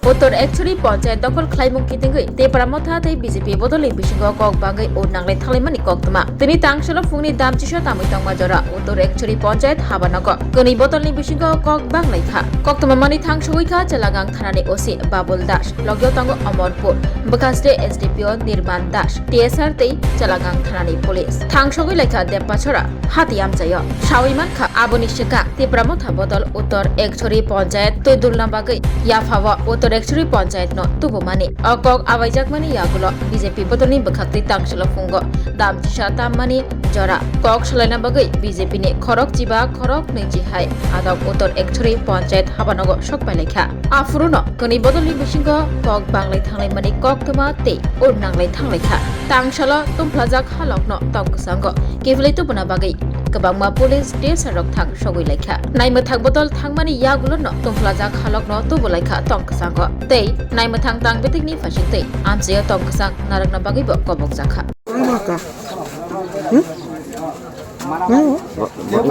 Uttor Ekcharri Panchayat Dokhol Khlaimung Kitingui TIPRA Motha tei BJP bodoli bisingo kok bangai o nanglai thanglaimani koktuma tini tangsalo fungni damchisha tamui tangma jora Uttor Ekcharri Panchayat habanago koni bodolni bisingo kok banglai kha koktuma mani thang Sogwikha Chalagang thanani osi Babul Das logyo tango Amarpur Bakaste SDPO Nirman Das TSR tei Chalagang thanani police thang Sogwi lekha depachora hatiam jayo Shawiman kha aboni shika TIPRA Motha bodol Uttor Ekcharri Panchayat toidulna bagai yafawa Uttor Ekcharri Panchayatno tubumani okok awaijak-mani yagulo BJP bodolni bakhakti tangsalo fungo damchisha tammani jora kok Khlaina bagai BJP ni khorok jiba khorok ningji hai adok Uttor Ekcharri Panchayat habanago sokpai lekha afuruno koni bodolni bisingo kok banglai thanglai mani kok tuma tei ur nanglai thanglai kha tangsalo tumplajak halokno tongksango keflai tubuna bagai kabangma police TSR rok thang sogoi lekha Naima thang bodol thangmani yagulo no tumplajak halokno tubulaikha tongksango tei Naima thang tang betikni fasing tei amjeo tongksang narakna bagai bo kobok jakha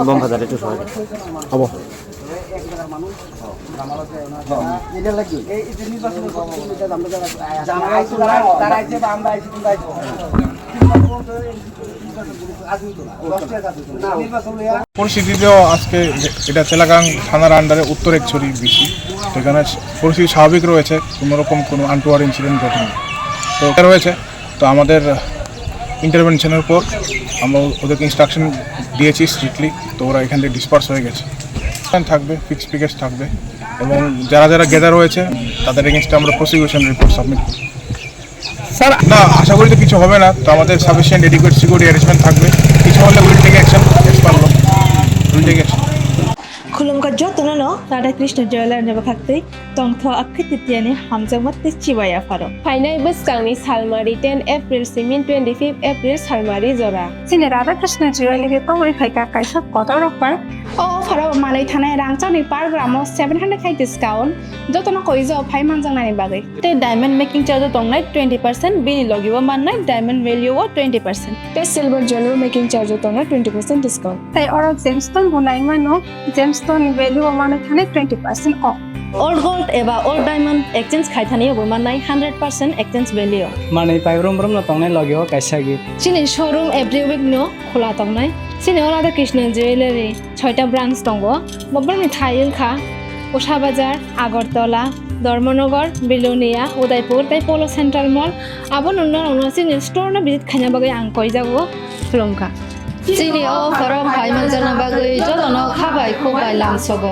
bom bazar itu soal abo এটা লাগি এই যে নির্বাচন করতে আমরা জানা আইছো তারা আইছে বা আমরা আইছি তোমরা আইছো পরিস্থিতিতেও আজকে এটা চেলাগাং থানার আন্ডারে উত্তর একচুরি বেশি সেখানে পরিস্থিতি স্বাভাবিক রয়েছে কোনোরকম কোনো আনটোয়ার ইনসিডেন্ট ঘটেনি তো রয়েছে তো আমাদের ইন্টারভেনশনের পর আমরা ওদেরকে ইনস্ট্রাকশন দিয়েছি স্ট্রিক্টলি তো ওরা এখান থেকে ডিসপার্স হয়ে গেছে থাকবে ফিক্স পিকেজ থাকবে এবং যারা যারা গেদার রয়েছে তাদের এগেনস্টে আমরা প্রসিকিউশন রিপোর্ট সাবমিট করি স্যার না আশা করি তো কিছু হবে না তো আমাদের সাফিসিয়েন্ট এডিকুয়েট সিকিউরিটি অ্যারেঞ্জমেন্ট থাকবে কিছু হলে will take action expert will take action Khulumka jotono Radha Krishna Jewelry ne bakhakte tongtho akhititiani hamjangmat chiwaya faro Phainai bwskangni salmari 10 April simin 25 April salmari jora Sine Radha Krishna Jewelry ke tongoi khaika kaisa koto rokpar o faro malai thanai rangchani par gramo 700 khai discount jotono koijo phai manjangnani bagai te diamond making charge tongnai 20% bili logibo mannai diamond value o 20% te silver jewelry making charge tongnai 20% discount tai oro gemstone bunai mano gemstone value o mane thane 20% off Old gold eba old diamond exchange khaithani obo mannai 100% exchange value mane pairom brom no tongnai logyo kaisa gi chini showroom every week no khola tongnai chini Radha Krishna Jewelry 6টা branch tongo bobani thail kha Osha Bazar Agartala Dharmanagar Bilonia Udaipur tai Polo Central Mall abon onno chini store na visit khanya bagai ang koi jago Khulumka chini o faro phai manjana bagai jotono khabai khobai lamsogo